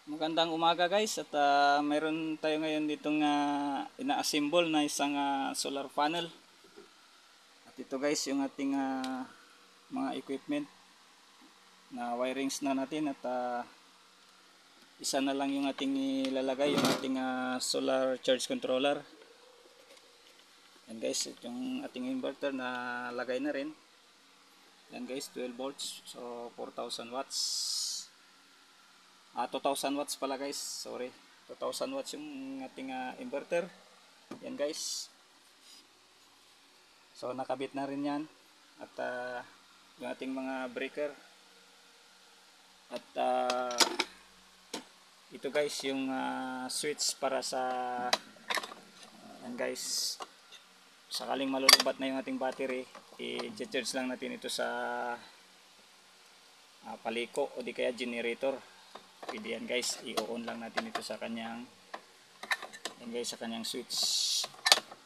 Magandang umaga guys at meron tayo ngayon ditong ina-assemble na isang solar panel. At ito guys yung ating mga equipment na wirings na natin at isa na lang yung ating ilalagay, yung ating solar charge controller. Yan guys, yung ating inverter na lagay na rin. Yan guys, 12 volts, so 4,000 watts. 2,000 watts pala guys, sorry, 2,000 watts yung ating inverter. Yan guys, so nakabit na rin yan. At yung ating mga breaker. At ito guys yung switch para sa yan guys, sakaling malulubat na yung ating battery, i-charge lang natin ito sa paliko o di kaya generator. Pwede yan guys, i-on lang natin ito sa kanyang yan guys, sa kanyang switch.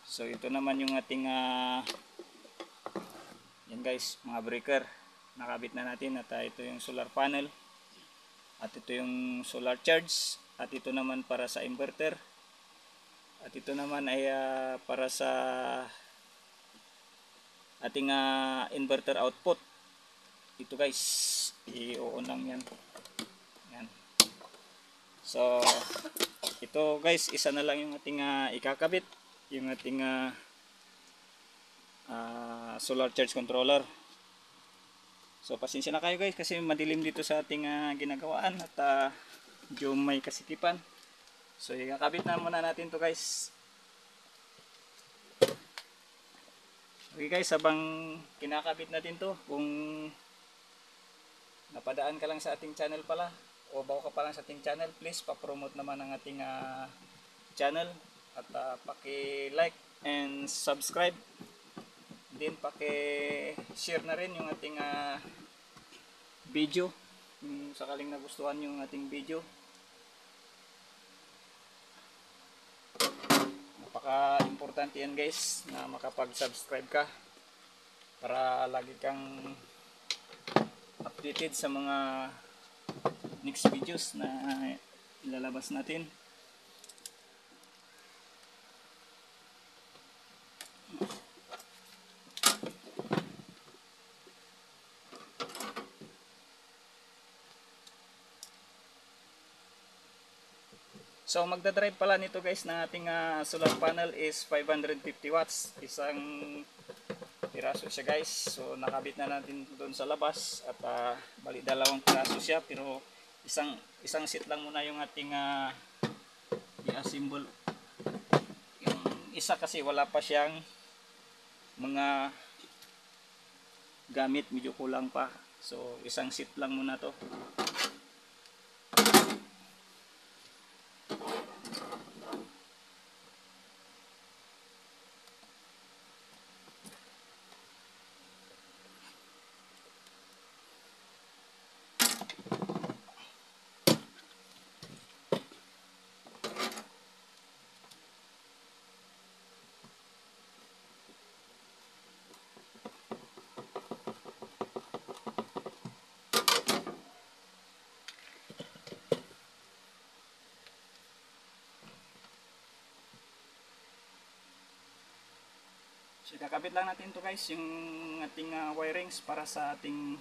So ito naman yung ating yan guys, mga breaker nakabit na natin. At ito yung solar panel, at ito yung solar charge, at ito naman para sa inverter, at ito naman ay para sa ating inverter output. Ito guys, i-on lang yan. Yan. So ito guys, isa na lang yung ating ikakabit, yung ating solar charge controller. So pasensya na kayo guys kasi madilim dito sa ating ginagawaan at medyo may kasikipan. So ikakabit na muna natin to guys. Okay guys, habang kinakabit natin to, kung napadaan ka lang sa ating channel pala o bago ka pa lang sa ating channel, please pa-promote naman ang ating channel at paki-like and subscribe. Then paki-share na rin yung ating video kung sakaling nagustuhan yung ating video. Napaka-importante yan guys na makapag-subscribe ka para lagi kang updated sa mga next videos na ilalabas natin. So magdadrive pala nito guys na ating solar panel is 550 watts. Isang piraso siya guys. So nakabit na natin doon sa labas at bali dalawang piraso siya, pero isang set lang muna yung ating i-assemble. Yung isa kasi wala pa siyang mga gamit, medyo kulang pa. So isang set lang muna to. So kakabit lang natin to guys, yung ating wirings para sa ating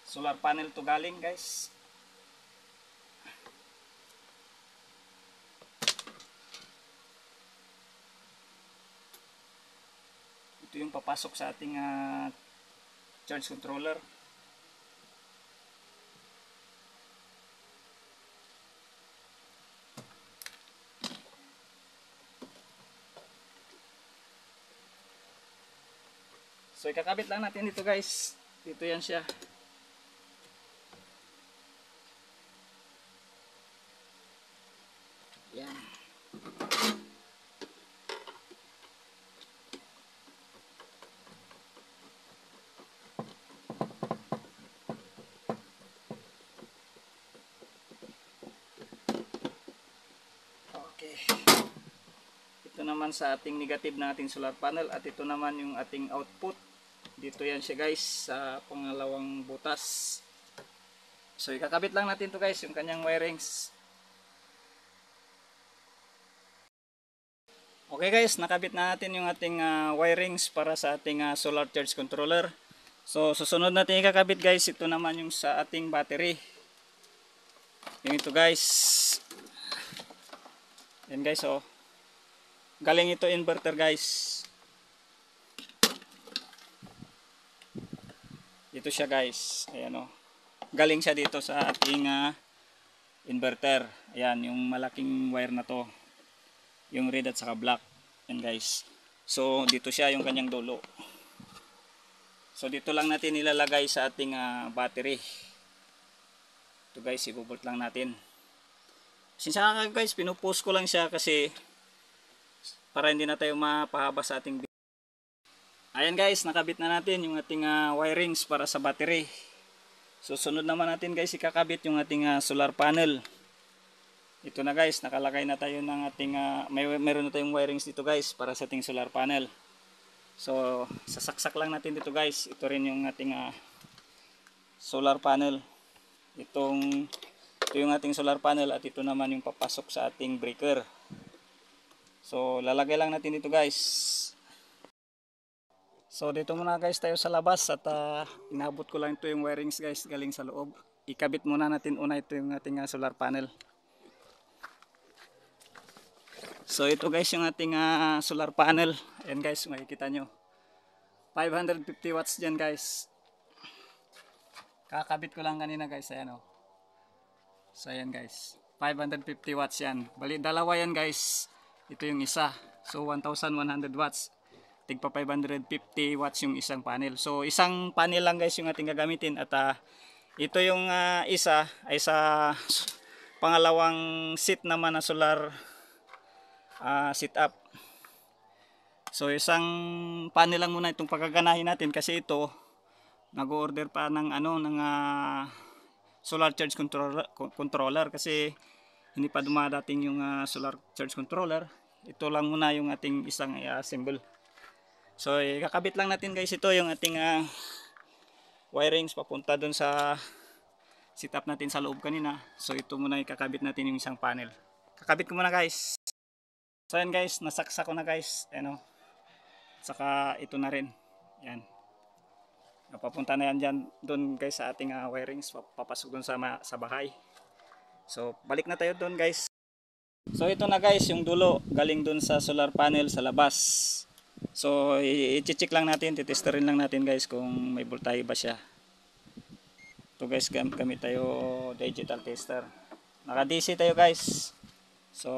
solar panel to galing guys. Ito yung papasok sa ating charge controller. So ikakabit lang natin dito guys. Dito yan siya. Yan. Okay. Ito naman sa ating negative na ating solar panel, at ito naman yung ating output. Dito yan siya guys sa pangalawang butas. So ikakabit lang natin to guys, yung kanyang wirings. Okay guys, nakabit na natin yung ating wirings para sa ating solar charge controller. So susunod natin ikakabit guys, ito naman yung sa ating battery. Yung ito guys. Yan guys oh. Galing ito inverter guys. Ito siya guys. Ayan oh. Galing siya dito sa ating inverter. Ayan yung malaking wire na to. Yung red at saka black. Yan guys. So dito siya yung kanyang dulo. So dito lang natin ilalagay sa ating battery. Ito guys, ibubolt lang natin. Sinsya nga guys, pinupost ko lang siya kasi para hindi na tayo mapahaba sa ating video. Ayan guys, nakabit na natin yung ating wirings para sa battery. Susunod naman natin guys, ikakabit yung ating solar panel. Ito na guys, nakalagay na tayo ng ating meron na tayong wirings dito guys para sa ating solar panel. So sasaksak lang natin dito guys. Ito rin yung ating solar panel. Ito yung ating solar panel at ito naman yung papasok sa ating breaker. So lalagay lang natin dito guys. So dito muna guys tayo sa labas at inabot ko lang ito yung wirings guys galing sa loob. Ikabit muna natin una ito yung ating solar panel. So ito guys yung ating solar panel. Ayan guys, makikita nyo 550 watts dyan guys. Kakabit ko lang kanina guys. Ayan o. So ayan guys, 550 watts yan. Bali dalawa yan guys. Ito yung isa. So 1100 watts. Tigpa 550 watts yung isang panel. So isang panel lang guys yung ating gagamitin. At ito yung isa ay sa pangalawang seat naman na solar sit up. So isang panel lang muna itong pagaganahin natin kasi ito nag-order pa ng solar charge controller kasi hindi pa dumadating yung solar charge controller. Ito lang muna yung ating isang i-assemble. So ikakabit lang natin guys ito yung ating wirings papunta dun sa setup natin sa loob kanina. So ito muna ikakabit natin yung isang panel. Kakabit ko muna guys. So yan guys, nasaksak ko na guys. Ano? Saka ito na rin. Yan. Papunta na yan dyan doon guys sa ating wirings. Papasok doon sa bahay. So balik na tayo doon guys. So ito na guys yung dulo. Galing doon sa solar panel sa labas. So i-check lang natin. Titesterin lang natin guys kung may voltahe ba siya. Ito guys, gamit tayo digital tester. Naka DC tayo guys. So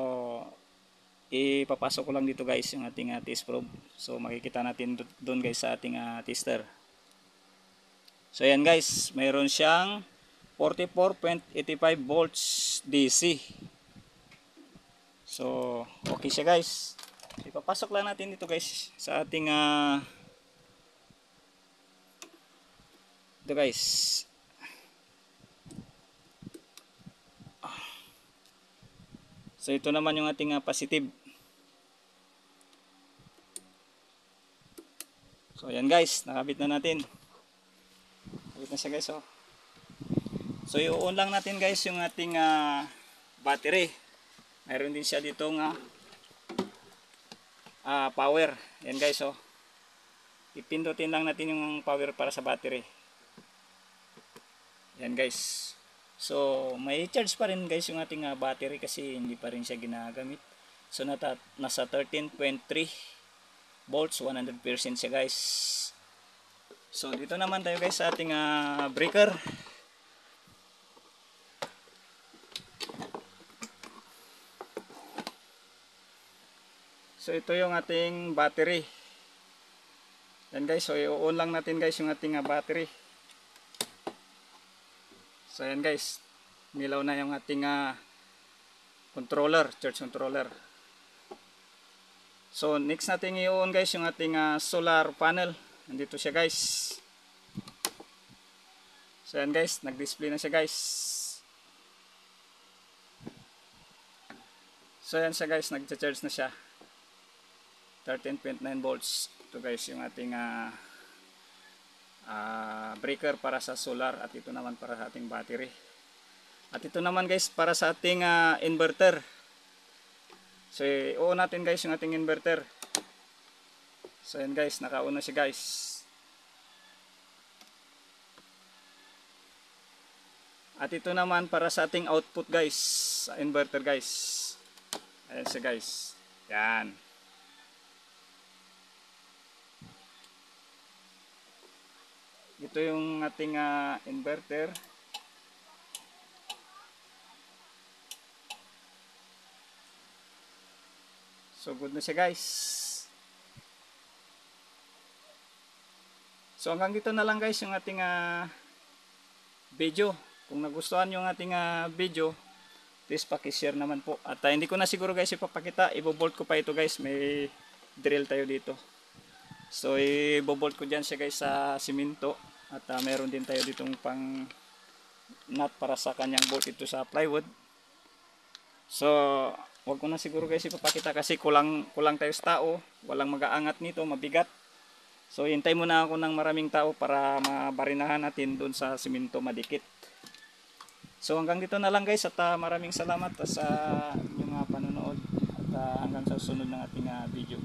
ipapasok ko lang dito guys yung ating test probe. So makikita natin doon guys sa ating tester. So ayan guys, mayroon siyang 44.85 volts DC. So okay siya guys. Ipapasok lang natin dito guys sa ating ito guys. So ito naman yung ating positive. So ayan guys, nakabit na natin. Nakabit na siya guys oh. So i-on lang natin guys yung ating battery. Mayroon din siya dito power. Ayan guys oh. Ipindutin lang natin yung power para sa battery. Ayan guys. So may charge pa rin guys yung ating battery kasi hindi pa rin siya ginagamit. So nasa 13.3 volts, 100% siya guys. So dito naman tayo guys sa ating breaker. So ito yung ating battery. Yan guys, so i-on lang natin guys yung ating battery. So yan guys, nilaw na yung ating controller, charge controller. So next natin i-on guys yung ating solar panel. Nandito siya guys. So yan guys, nag-display na siya guys. So yan siya guys, nag-charge na siya. 13.9 volts. Ito guys yung ating breaker para sa solar at ito naman para sa ating battery. At ito naman guys para sa ating inverter. So i-on natin guys yung ating inverter. So yan guys, naka-on na siya guys. At ito naman para sa ating output guys, sa inverter guys. Ayan siya guys. Yan. Ito yung ating inverter. So good na siya guys. So hanggang dito na lang guys yung ating video. Kung nagustuhan nyo yung ating video, please pakishare naman po. At hindi ko na siguro guys ipapakita. Ibobolt ko pa ito guys. May drill tayo dito. So ibobolt ko dyan siya guys sa simento. At meron din tayo ditong pang nut para sa kanyang bolt ito sa plywood. So wag ko na siguro guys ipapakita kasi kulang tayo sa tao. Walang mag-aangat nito, mabigat. So hintay muna ako ng maraming tao para mabarinahan natin doon sa simento madikit. So hanggang dito na lang guys at maraming salamat sa inyong panonood at hanggang sa susunod ng ating video.